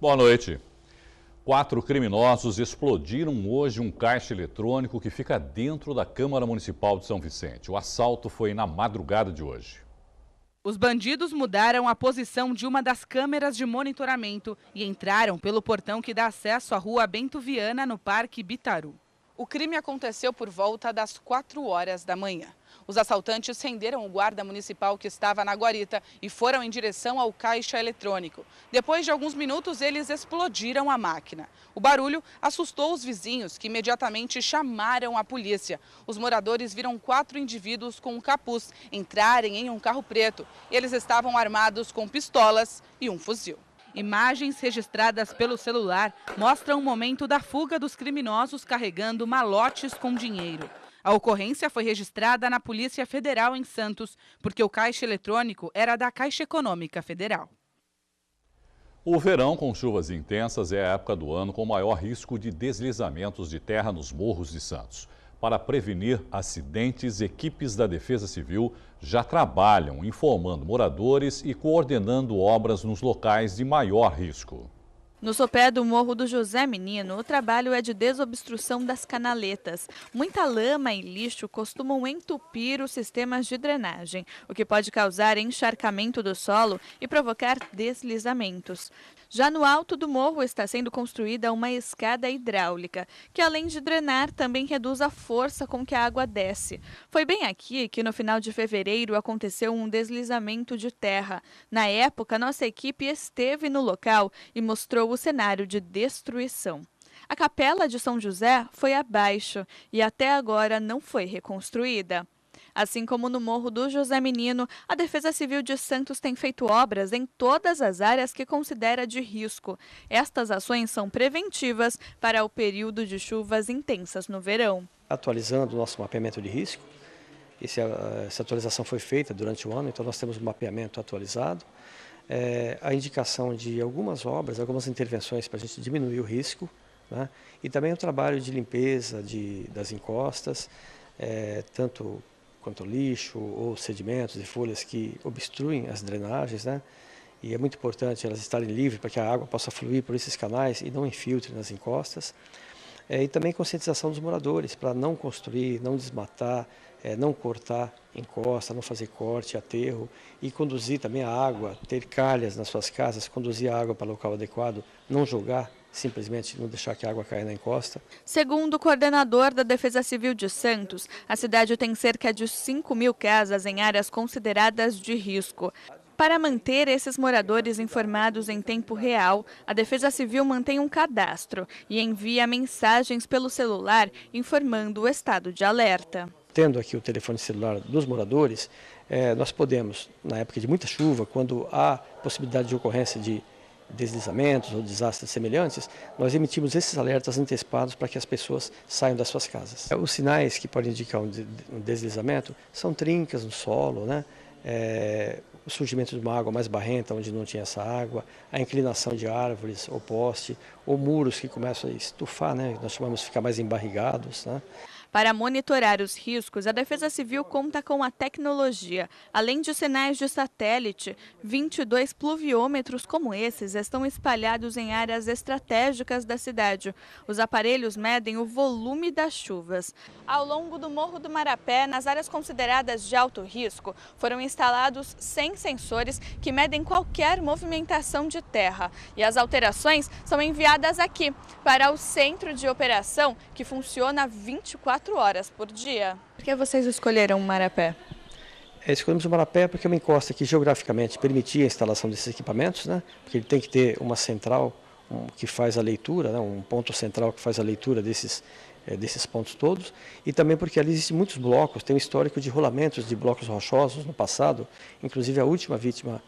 Boa noite. 4 criminosos explodiram hoje um caixa eletrônico que fica dentro da Câmara Municipal de São Vicente. O assalto foi na madrugada de hoje. Os bandidos mudaram a posição de uma das câmeras de monitoramento e entraram pelo portão que dá acesso à rua Bento Viana, no Parque Bitaru. O crime aconteceu por volta das 4 horas da manhã. Os assaltantes renderam o guarda municipal que estava na guarita e foram em direção ao caixa eletrônico. Depois de alguns minutos, eles explodiram a máquina. O barulho assustou os vizinhos, que imediatamente chamaram a polícia. Os moradores viram 4 indivíduos com um capuz entrarem em um carro preto. Eles estavam armados com pistolas e um fuzil. Imagens registradas pelo celular mostram o momento da fuga dos criminosos carregando malotes com dinheiro. A ocorrência foi registrada na Polícia Federal em Santos, porque o caixa eletrônico era da Caixa Econômica Federal. O verão com chuvas intensas é a época do ano com maior risco de deslizamentos de terra nos morros de Santos. Para prevenir acidentes, equipes da Defesa Civil já trabalham informando moradores e coordenando obras nos locais de maior risco. No sopé do Morro do José Menino, o trabalho é de desobstrução das canaletas. Muita lama e lixo costumam entupir os sistemas de drenagem, o que pode causar encharcamento do solo e provocar deslizamentos. Já no alto do morro está sendo construída uma escada hidráulica, que além de drenar, também reduz a força com que a água desce. Foi bem aqui que no final de fevereiro aconteceu um deslizamento de terra. Na época, nossa equipe esteve no local e mostrou o cenário de destruição. A capela de São José foi abaixo e até agora não foi reconstruída. Assim como no Morro do José Menino, a Defesa Civil de Santos tem feito obras em todas as áreas que considera de risco. Estas ações são preventivas para o período de chuvas intensas no verão. Atualizando o nosso mapeamento de risco, essa atualização foi feita durante o ano, então nós temos um mapeamento atualizado. A indicação de algumas obras, algumas intervenções para a gente diminuir o risco, né? E também o trabalho de limpeza das encostas, tanto quanto lixo ou sedimentos e folhas que obstruem as drenagens, né? E é muito importante elas estarem livres para que a água possa fluir por esses canais e não infiltre nas encostas. E também conscientização dos moradores para não construir, não desmatar, não cortar encosta, não fazer corte, aterro e conduzir também a água, ter calhas nas suas casas, conduzir a água para o local adequado, não jogar, simplesmente não deixar que a água caia na encosta. Segundo o coordenador da Defesa Civil de Santos, a cidade tem cerca de 5.000 casas em áreas consideradas de risco. Para manter esses moradores informados em tempo real, a Defesa Civil mantém um cadastro e envia mensagens pelo celular informando o estado de alerta. Tendo aqui o telefone celular dos moradores, nós podemos, na época de muita chuva, quando há possibilidade de ocorrência de deslizamentos ou desastres semelhantes, nós emitimos esses alertas antecipados para que as pessoas saiam das suas casas. Os sinais que podem indicar um deslizamento são trincas no solo, né? O surgimento de uma água mais barrenta onde não tinha essa água, a inclinação de árvores ou poste, ou muros que começam a estufar, né? Nós chamamos de ficar mais embarrigados, né? Para monitorar os riscos, a Defesa Civil conta com a tecnologia. Além de sinais de satélite, 22 pluviômetros como esses estão espalhados em áreas estratégicas da cidade. Os aparelhos medem o volume das chuvas. Ao longo do Morro do Marapé, nas áreas consideradas de alto risco, foram instalados 100 sensores que medem qualquer movimentação de terra. E as alterações são enviadas aqui, para o centro de operação, que funciona 24 horas por dia. Por que vocês escolheram o Marapé? Escolhemos o Marapé porque é uma encosta que geograficamente permitia a instalação desses equipamentos, né? Porque ele tem que ter uma central que faz a leitura, né? Um ponto central que faz a leitura desses pontos todos, e também porque ali existem muitos blocos, tem um histórico de rolamentos de blocos rochosos no passado, inclusive a última vítima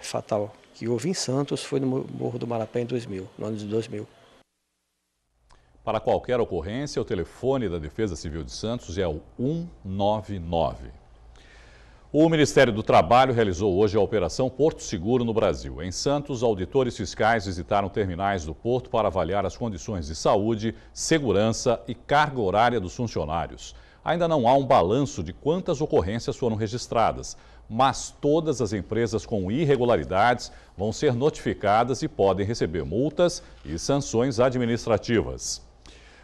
fatal que houve em Santos foi no Morro do Marapé em 2000, no ano de 2000. Para qualquer ocorrência, o telefone da Defesa Civil de Santos é o 199. O Ministério do Trabalho realizou hoje a Operação Porto Seguro no Brasil. Em Santos, auditores fiscais visitaram terminais do porto para avaliar as condições de saúde, segurança e carga horária dos funcionários. Ainda não há um balanço de quantas ocorrências foram registradas, mas todas as empresas com irregularidades vão ser notificadas e podem receber multas e sanções administrativas.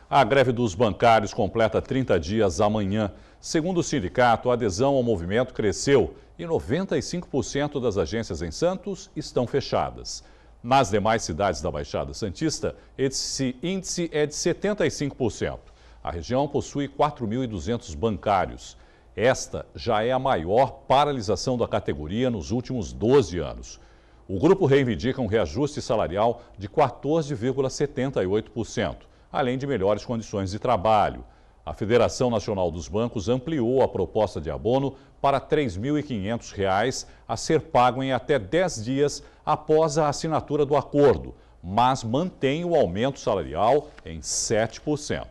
A greve dos bancários completa 30 dias amanhã. Segundo o sindicato, a adesão ao movimento cresceu e 95% das agências em Santos estão fechadas. Nas demais cidades da Baixada Santista, esse índice é de 75%. A região possui 4.200 bancários. Esta já é a maior paralisação da categoria nos últimos 12 anos. O grupo reivindica um reajuste salarial de 14,78%, além de melhores condições de trabalho. A Federação Nacional dos Bancos ampliou a proposta de abono para R$ 3.500 a ser pago em até 10 dias após a assinatura do acordo, mas mantém o aumento salarial em 7%.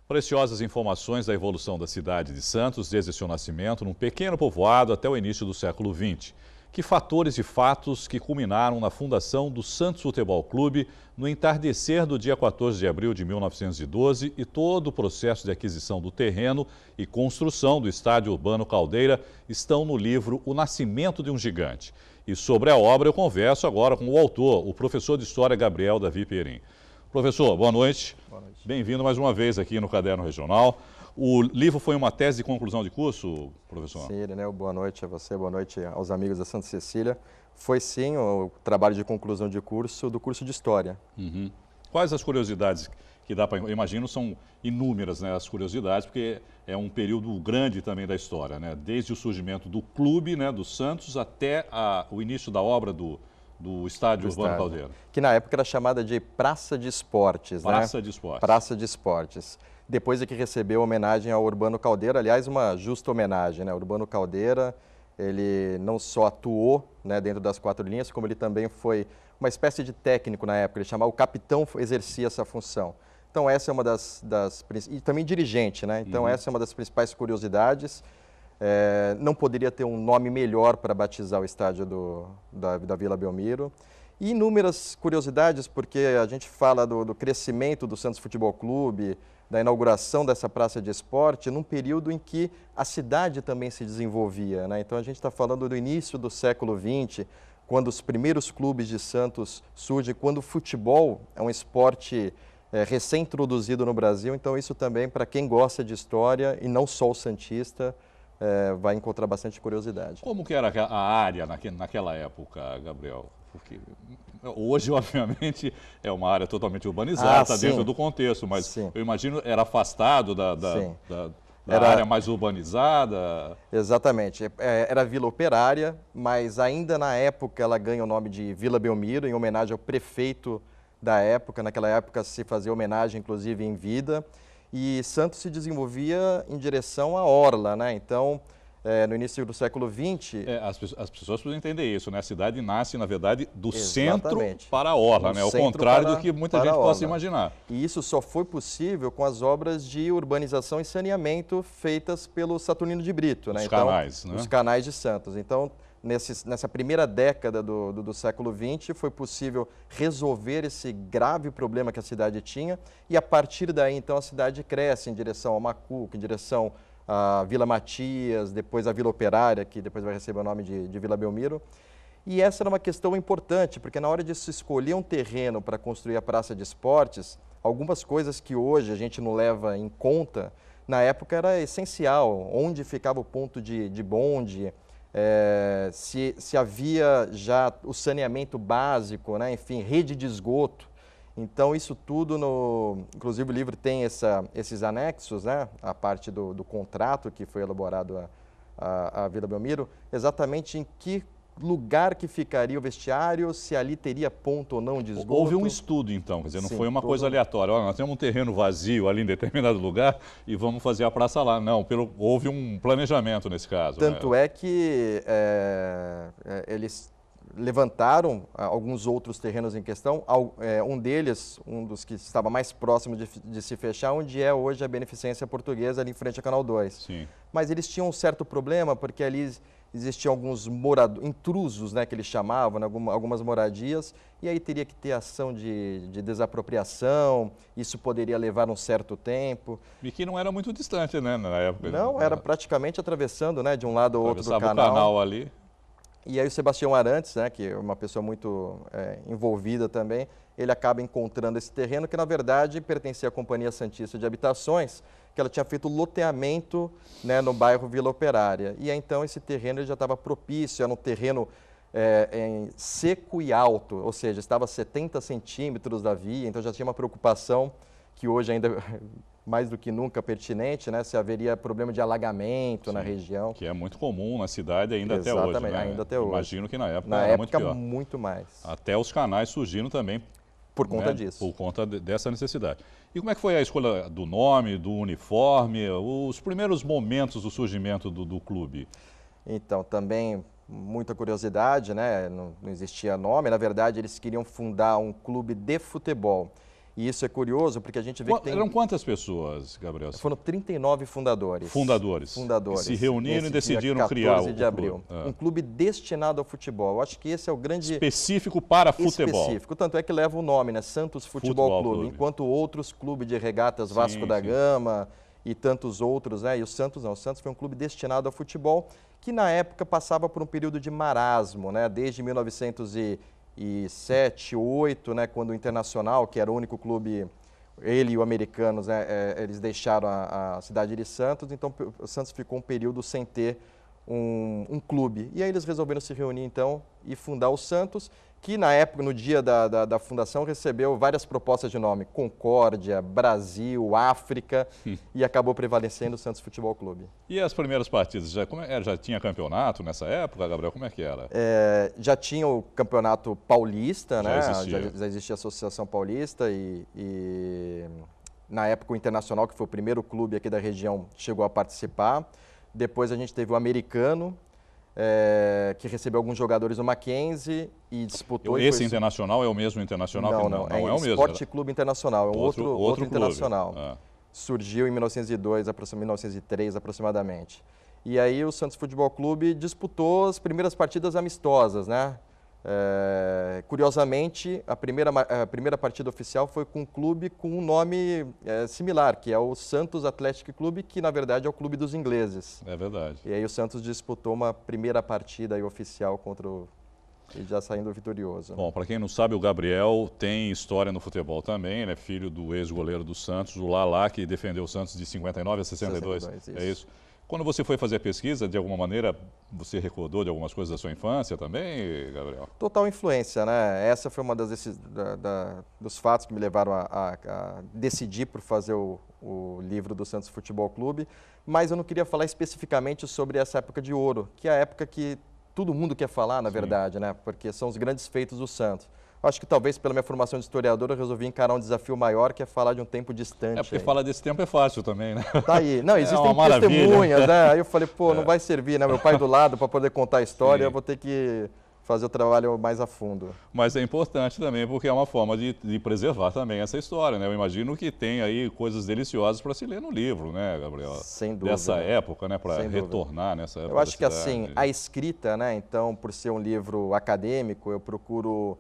Preciosas informações da evolução da cidade de Santos desde seu nascimento num pequeno povoado até o início do século XX. Que fatores e fatos que culminaram na fundação do Santos Futebol Clube no entardecer do dia 14 de abril de 1912 e todo o processo de aquisição do terreno e construção do Estádio Urbano Caldeira estão no livro O Nascimento de um Gigante. E sobre a obra eu converso agora com o autor, o professor de História Gabriel Davi Perim. Professor, boa noite. Boa noite. Bem-vindo mais uma vez aqui no Caderno Regional. O livro foi uma tese de conclusão de curso, professor? Sim, Irineu, boa noite a você, boa noite aos amigos da Santa Cecília. Foi sim o trabalho de conclusão de curso do curso de História. Uhum. Quais as curiosidades que dá para... Eu imagino são inúmeras, né, as curiosidades, porque é um período grande também da história, né? Desde o surgimento do clube, né, do Santos, até o início da obra do Estádio Urbano Caldeira. Que na época era chamada de Praça de Esportes, Praça de Esportes. Praça de Esportes. Depois é que recebeu homenagem ao Urbano Caldeira, aliás, uma justa homenagem, né? O Urbano Caldeira, ele não só atuou, né, dentro das 4 linhas, como ele também foi uma espécie de técnico na época, ele chamava o capitão, exercia essa função. Então essa é uma e também dirigente, né? Então essa é uma das principais curiosidades. Não poderia ter um nome melhor para batizar o estádio da Vila Belmiro. E inúmeras curiosidades, porque a gente fala do crescimento do Santos Futebol Clube, da inauguração dessa praça de esporte, num período em que a cidade também se desenvolvia, né? Então a gente está falando do início do século XX, quando os primeiros clubes de Santos surgem, quando o futebol é um esporte recém-introduzido no Brasil. Então isso também, para quem gosta de história, e não só o santista, vai encontrar bastante curiosidade. Como que era a área naquela época, Gabriel? Porque hoje, obviamente, é uma área totalmente urbanizada, está dentro do contexto, mas sim, eu imagino era afastado da área mais urbanizada. Exatamente. Era Vila Operária, mas ainda na época ela ganha o nome de Vila Belmiro, em homenagem ao prefeito da época. Naquela época se fazia homenagem, inclusive, em vida. E Santos se desenvolvia em direção à orla, né? Então, no início do século XX... As pessoas precisam entender isso, né? A cidade nasce, na verdade, do centro para a orla, né? Ao contrário do que muita gente possa imaginar. E isso só foi possível com as obras de urbanização e saneamento feitas pelo Saturnino de Brito, né? Os canais, né? Os canais de Santos. Então, nessa primeira década do século XX, foi possível resolver esse grave problema que a cidade tinha, e a partir daí, então, a cidade cresce em direção ao Macuco, em direção à Vila Matias, depois a Vila Operária, que depois vai receber o nome de Vila Belmiro. E essa era uma questão importante, porque na hora de se escolher um terreno para construir a Praça de Esportes, algumas coisas que hoje a gente não leva em conta, na época era essencial, onde ficava o ponto de bonde, se havia já o saneamento básico, né? Enfim, rede de esgoto. Então, isso tudo, inclusive o livro tem esses anexos, né? A parte do contrato que foi elaborado a Vila Belmiro, exatamente em que lugar que ficaria o vestiário, se ali teria ponto ou não de esgoto. Houve um estudo, então, quer dizer, não foi uma coisa aleatória. Olha, nós temos um terreno vazio ali em determinado lugar e vamos fazer a praça lá. Não, houve um planejamento nesse caso. Tanto é que eles levantaram alguns outros terrenos em questão, um deles, um dos que estava mais próximo de se fechar, onde é hoje a Beneficência Portuguesa, ali em frente ao Canal 2. Sim. Mas eles tinham um certo problema, porque ali existiam alguns intrusos, né, que eles chamavam, né, algumas moradias, e aí teria que ter ação de desapropriação, isso poderia levar um certo tempo. E que não era muito distante, né, na época. Não, era praticamente atravessando, né, de um lado ao outro do canal. O canal ali. E aí o Sebastião Arantes, né, que é uma pessoa muito envolvida também, ele acaba encontrando esse terreno que, na verdade, pertencia à Companhia Santista de Habitações, que ela tinha feito loteamento, né, no bairro Vila Operária. E aí, então, esse terreno ele já estava propício, era um terreno seco e alto, ou seja, estava a 70 centímetros da via, então já tinha uma preocupação que hoje ainda mais do que nunca pertinente, né, se haveria problema de alagamento na região. Que é muito comum na cidade ainda até hoje, né? Ainda até hoje. Imagino que na época era muito pior. Muito mais. Até os canais surgiram também. Por conta disso. Por conta dessa necessidade. E como é que foi a escolha do nome, do uniforme, os primeiros momentos do surgimento do clube? Então, também muita curiosidade, né? Não existia nome. Na verdade, eles queriam fundar um clube de futebol. E isso é curioso porque a gente vê que tem... Eram quantas pessoas, Gabriel? Foram 39 fundadores. Fundadores. Que se reuniram e decidiram criar o de abril. Um clube destinado ao futebol. Eu acho que esse é o grande... Específico para futebol. Específico. Tanto é que leva o nome, né? Santos Futebol Clube. Enquanto outros clubes de regatas, Vasco da Gama e tantos outros, né? E o Santos não. O Santos foi um clube destinado ao futebol que na época passava por um período de marasmo, né? Desde 1907, 2008, né, quando o Internacional, que era o único clube, ele e o Americanos, né, eles deixaram a cidade de Santos, então o Santos ficou um período sem ter um clube. E aí eles resolveram se reunir, então, e fundar o Santos, que na época, no dia da fundação, recebeu várias propostas de nome, Concórdia, Brasil, África, e acabou prevalecendo o Santos Futebol Clube. E as primeiras partidas, já tinha campeonato nessa época, Gabriel? Como é que era? Já tinha o Campeonato Paulista, né? Já existia a Associação Paulista e na época o Internacional, que foi o primeiro clube aqui da região, chegou a participar. Depois a gente teve o Americano, que recebeu alguns jogadores do Mackenzie e disputou... Esse Internacional é o mesmo Internacional? Não é o mesmo. Esporte Clube Internacional, é um outro Internacional. Ah. Surgiu em 1903 aproximadamente. E aí o Santos Futebol Clube disputou as primeiras partidas amistosas, né? Curiosamente, a primeira partida oficial foi com um clube com um nome similar, que é o Santos Athletic Clube, que na verdade é o clube dos ingleses. É verdade. E aí o Santos disputou uma primeira partida aí oficial contra o... e já saindo vitorioso. Bom, para quem não sabe, o Gabriel tem história no futebol também, ele é filho do ex-goleiro do Santos, o Lalá, que defendeu o Santos de 59 a 62. É isso. Quando você foi fazer a pesquisa, de alguma maneira, você recordou de algumas coisas da sua infância também, Gabriel? Total influência, né? Essa foi uma dos fatos que me levaram a decidir por fazer o livro do Santos Futebol Clube, mas eu não queria falar especificamente sobre essa época de ouro, que é a época que todo mundo quer falar, na verdade, né? Porque são os grandes feitos do Santos. Acho que talvez pela minha formação de historiador eu resolvi encarar um desafio maior, que é falar de um tempo distante. Porque falar desse tempo é fácil também, né? Tá aí. Não, existem testemunhas, né? Aí eu falei, pô, não vai servir, né? Meu pai do lado para poder contar a história, eu vou ter que fazer o trabalho mais a fundo. Mas é importante também, porque é uma forma de preservar também essa história, né? Eu imagino que tem aí coisas deliciosas para se ler no livro, né, Gabriel? Sem dúvida. Dessa época, né? Para retornar nessa época. Eu acho que assim, a escrita, né? Então, por ser um livro acadêmico, eu procuro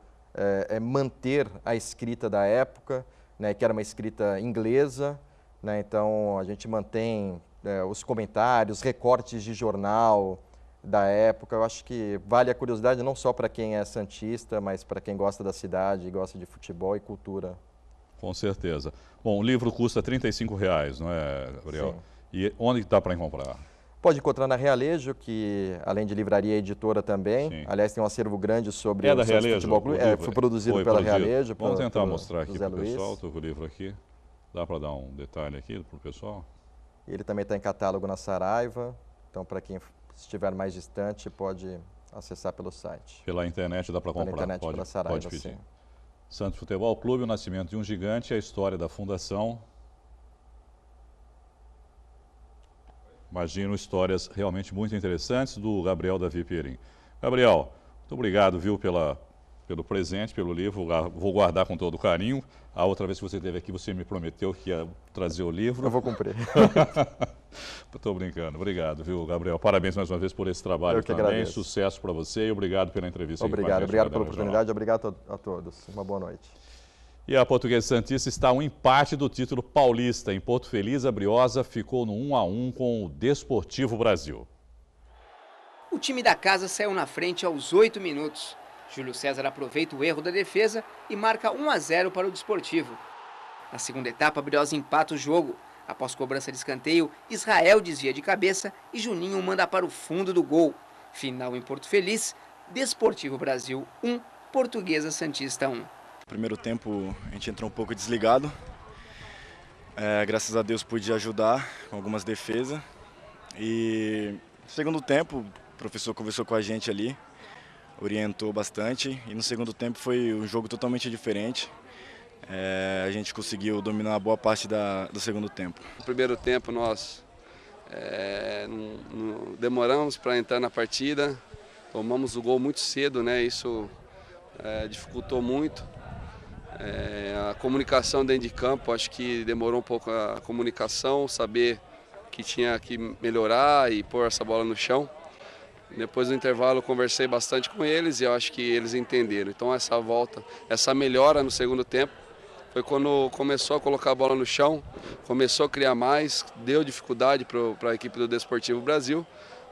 manter a escrita da época, né? Que era uma escrita inglesa, né? Então, a gente mantém os comentários, recortes de jornal da época. Eu acho que vale a curiosidade não só para quem é santista, mas para quem gosta da cidade, gosta de futebol e cultura. Com certeza. Bom, o livro custa R$35, não é, Gabriel? Sim. E onde está para encontrar? Pode encontrar na Realejo, que além de livraria é editora também. Sim. Aliás, tem um acervo grande sobre o Santos Futebol Clube. Foi produzido pela Realejo. Vamos tentar mostrar aqui para o pessoal. Estou com o livro aqui. Dá para dar um detalhe aqui para o pessoal? Ele também está em catálogo na Saraiva. Então, para quem estiver mais distante, pode acessar pelo site. Pela internet dá para comprar? Pela internet, pela Saraiva, pode pedir. Sim. Santos Futebol Clube, o nascimento de um gigante, a história da fundação. Imagino histórias realmente muito interessantes do Gabriel Davi Perim. Gabriel, muito obrigado, viu, pela pelo presente, pelo livro. Vou guardar com todo carinho. A outra vez que você esteve aqui, você me prometeu que ia trazer o livro. Eu vou cumprir. Estou brincando. Obrigado, viu, Gabriel? Parabéns mais uma vez por esse trabalho também. Agradeço. Sucesso para você e obrigado pela entrevista. Obrigado pela oportunidade. Obrigado a todos. Uma boa noite. E a Portuguesa Santista está a um empate do título paulista. Em Porto Feliz, a Briosa ficou no 1-1 com o Desportivo Brasil. O time da casa saiu na frente aos 8 minutos. Júlio César aproveita o erro da defesa e marca 1-0 para o Desportivo. Na segunda etapa, a Briosa empata o jogo. Após cobrança de escanteio, Israel desvia de cabeça e Juninho manda para o fundo do gol. Final em Porto Feliz, Desportivo Brasil 1, Portuguesa Santista 1. No primeiro tempo a gente entrou um pouco desligado. Graças a Deus pude ajudar com algumas defesas. E no segundo tempo o professor conversou com a gente ali, orientou bastante. E no segundo tempo foi um jogo totalmente diferente. A gente conseguiu dominar boa parte do segundo tempo. No primeiro tempo nós demoramos para entrar na partida, tomamos o gol muito cedo, né? Isso dificultou muito. A comunicação dentro de campo, acho que demorou um pouco a comunicação, saber que tinha que melhorar e pôr essa bola no chão. Depois do intervalo eu conversei bastante com eles e eu acho que eles entenderam. Então essa melhora no segundo tempo, foi quando começou a colocar a bola no chão, começou a criar mais, deu dificuldade para a equipe do Desportivo Brasil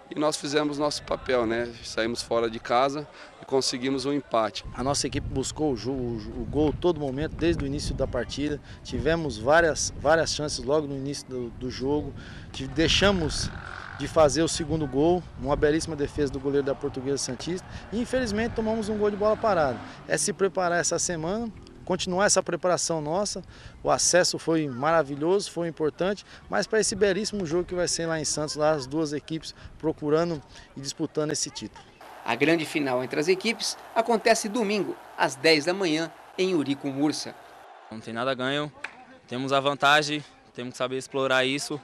e nós fizemos nosso papel, né? Saímos fora de casa e conseguimos um empate. A nossa equipe buscou o gol todo momento, desde o início da partida. Tivemos várias chances logo no início do jogo. Deixamos de fazer o segundo gol, uma belíssima defesa do goleiro da Portuguesa Santista. E infelizmente tomamos um gol de bola parada. É se preparar essa semana, continuar essa preparação nossa. O acesso foi maravilhoso, foi importante, mas para esse belíssimo jogo que vai ser lá em Santos, lá as duas equipes procurando e disputando esse título. A grande final entre as equipes acontece domingo, às 10 da manhã, em Uri-com-Mursa. Não tem nada a ganho, temos a vantagem, temos que saber explorar isso,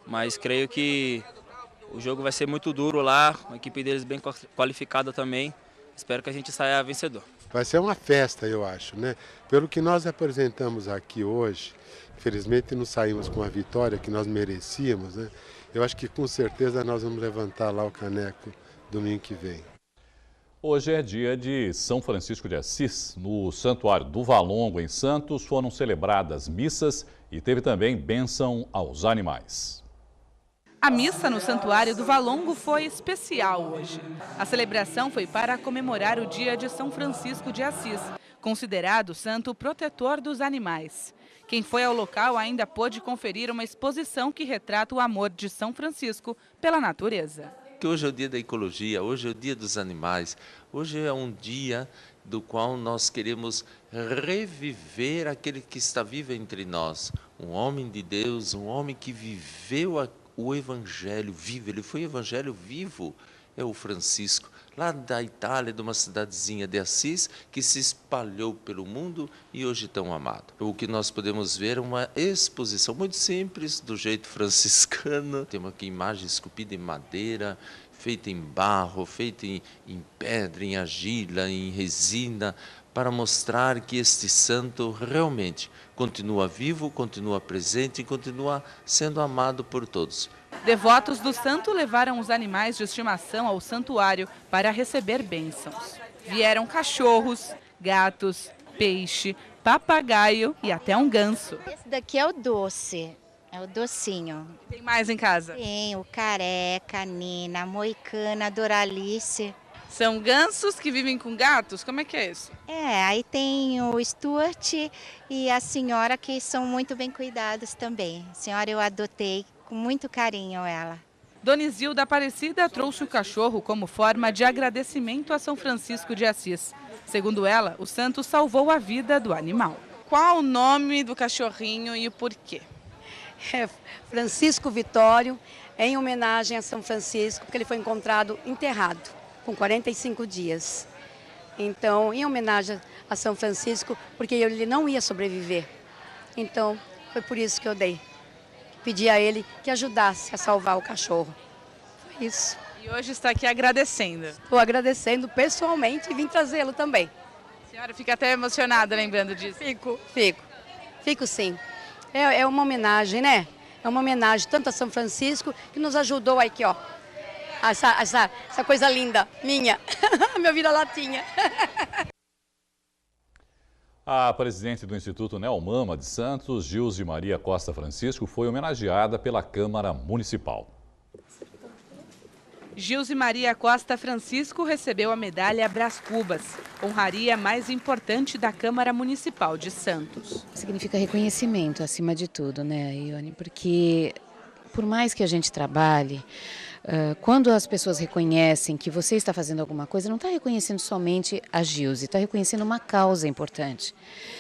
mas creio que o jogo vai ser muito duro lá, a equipe deles bem qualificada também. Espero que a gente saia vencedor. Vai ser uma festa, eu acho, né? Pelo que nós apresentamos aqui hoje, infelizmente não saímos com a vitória que nós merecíamos, né? Eu acho que com certeza nós vamos levantar lá o caneco domingo que vem. Hoje é dia de São Francisco de Assis. No Santuário do Valongo, em Santos, foram celebradas missas e teve também bênção aos animais. A missa no Santuário do Valongo foi especial hoje. A celebração foi para comemorar o dia de São Francisco de Assis, considerado santo protetor dos animais. Quem foi ao local ainda pôde conferir uma exposição que retrata o amor de São Francisco pela natureza. Hoje é o dia da ecologia, hoje é o dia dos animais, hoje é um dia do qual nós queremos reviver aquele que está vivo entre nós. Um homem de Deus, um homem que viveu o Evangelho vivo, ele foi o Evangelho vivo, é o Francisco, lá da Itália, de uma cidadezinha de Assis, que se espalhou pelo mundo e hoje tão amado. O que nós podemos ver é uma exposição muito simples, do jeito franciscano. Temos aqui imagens esculpidas em madeira, feita em barro, feita em pedra, em argila, em resina, para mostrar que este santo realmente continua vivo, continua presente e continua sendo amado por todos. Devotos do santo levaram os animais de estimação ao santuário para receber bênçãos. Vieram cachorros, gatos, peixe, papagaio e até um ganso. Esse daqui é o doce, é o docinho. Tem mais em casa? Tem o careca, a Nina, a moicana, a Doralice. São gansos que vivem com gatos? Como é que é isso? Aí tem o Stuart e a senhora, que são muito bem cuidados também. A senhora eu adotei com muito carinho ela. Dona Isilda Aparecida trouxe o cachorro como forma de agradecimento a São Francisco de Assis. Segundo ela, o santo salvou a vida do animal. Qual o nome do cachorrinho e o porquê? É Francisco Vitório, em homenagem a São Francisco, porque ele foi encontrado enterrado, com 45 dias. Então, em homenagem a São Francisco, porque ele não ia sobreviver. Então, foi por isso que eu dei. Pedi a ele que ajudasse a salvar o cachorro. Foi isso. E hoje está aqui agradecendo. Estou agradecendo pessoalmente e vim trazê-lo também. senhora fica até emocionada lembrando disso. Fico sim. É uma homenagem, né? É uma homenagem tanto a São Francisco, que nos ajudou aqui, ó. Essa coisa linda, minha, meu vira-latinha. A presidente do Instituto Neomama de Santos, Gilze Maria Costa Francisco, foi homenageada pela Câmara Municipal. Gilze Maria Costa Francisco recebeu a medalha Brás Cubas, honraria mais importante da Câmara Municipal de Santos. Significa reconhecimento, acima de tudo, né, Ione? Porque por mais que a gente trabalhe, quando as pessoas reconhecem que você está fazendo alguma coisa, não está reconhecendo somente a Gilze, está reconhecendo uma causa importante.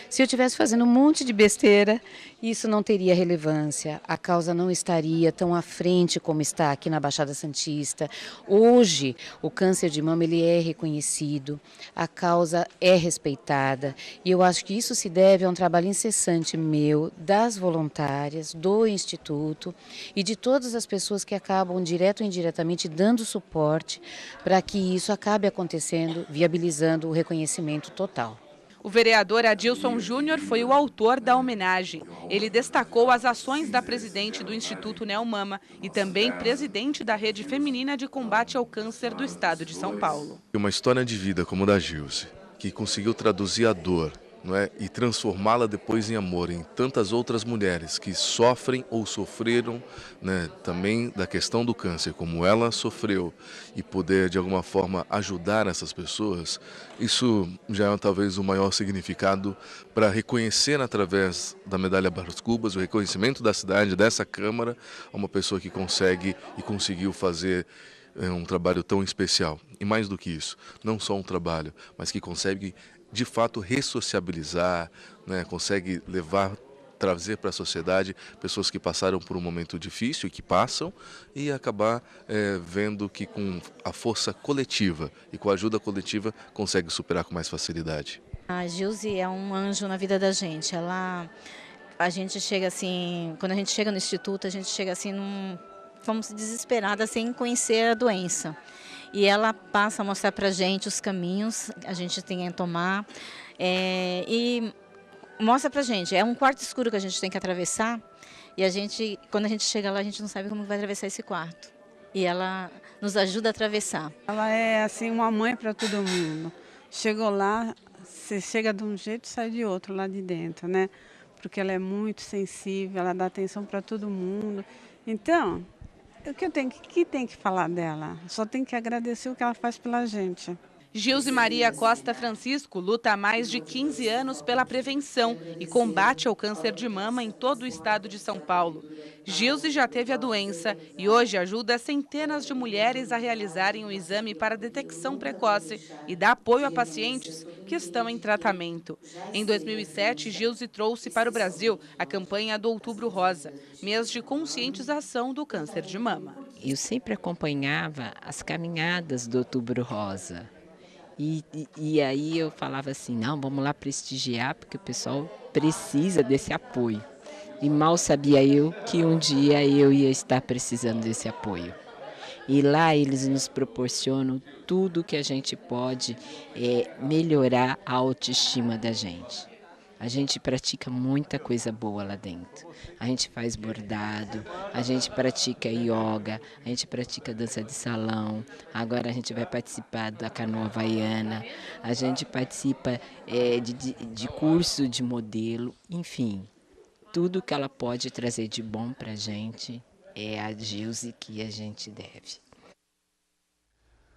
Se eu estivesse fazendo um monte de besteira, isso não teria relevância, a causa não estaria tão à frente como está aqui na Baixada Santista. Hoje, o câncer de mama ele é reconhecido, a causa é respeitada, e eu acho que isso se deve a um trabalho incessante meu, das voluntárias, do Instituto e de todas as pessoas que acabam direto ou indiretamente dando suporte para que isso acabe acontecendo, viabilizando o reconhecimento total. O vereador Adilson Júnior foi o autor da homenagem. Ele destacou as ações da presidente do Instituto Neomama e também presidente da Rede Feminina de Combate ao Câncer do Estado de São Paulo. Uma história de vida como a da Gilze, que conseguiu traduzir a dor, não é? E transformá-la depois em amor em tantas outras mulheres que sofrem ou sofreram, né, também da questão do câncer, como ela sofreu, e poder de alguma forma ajudar essas pessoas, isso já é talvez o maior significado para reconhecer através da medalha Brás Cubas, o reconhecimento da cidade, dessa Câmara, a uma pessoa que consegue e conseguiu fazer um trabalho tão especial. E mais do que isso, não só um trabalho, mas que consegue de fato ressociabilizar, né, consegue trazer para a sociedade pessoas que passaram por um momento difícil e que passam, e acabar vendo que com a força coletiva e com a ajuda coletiva consegue superar com mais facilidade. A Gilze é um anjo na vida da gente. A gente chega assim, quando a gente chega no Instituto, a gente chega assim, vamos desesperada sem conhecer a doença. E ela passa a mostrar para a gente os caminhos que a gente tem que tomar e mostra para a gente. É um quarto escuro que a gente tem que atravessar e quando a gente chega lá, a gente não sabe como vai atravessar esse quarto. E ela nos ajuda a atravessar. Ela é assim uma mãe para todo mundo. Chegou lá, você chega de um jeito e sai de outro lá de dentro, né? Porque ela é muito sensível, ela dá atenção para todo mundo. Então, o que tem que falar dela? Só tem que agradecer o que ela faz pela gente. Gilze Maria Costa Francisco luta há mais de 15 anos pela prevenção e combate ao câncer de mama em todo o estado de São Paulo. Gilze já teve a doença e hoje ajuda centenas de mulheres a realizarem o exame para detecção precoce e dá apoio a pacientes que estão em tratamento. Em 2007, Gilze trouxe para o Brasil a campanha do Outubro Rosa, mês de conscientização do câncer de mama. Eu sempre acompanhava as caminhadas do Outubro Rosa. E aí eu falava assim, não, vamos lá prestigiar, porque o pessoal precisa desse apoio. E mal sabia eu que um dia eu ia estar precisando desse apoio. E lá eles nos proporcionam tudo que a gente pode melhorar a autoestima da gente. A gente pratica muita coisa boa lá dentro. A gente faz bordado, a gente pratica yoga, a gente pratica dança de salão. Agora a gente vai participar da canoa havaiana, a gente participa de curso de modelo, enfim. Tudo que ela pode trazer de bom para a gente é a Gilze que a gente deve.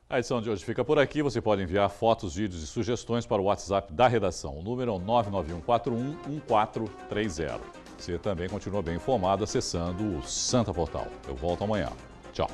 A edição de hoje fica por aqui. Você pode enviar fotos, vídeos e sugestões para o WhatsApp da redação. O número é o 991411430. Você também continua bem informado acessando o Santa Portal. Eu volto amanhã. Tchau.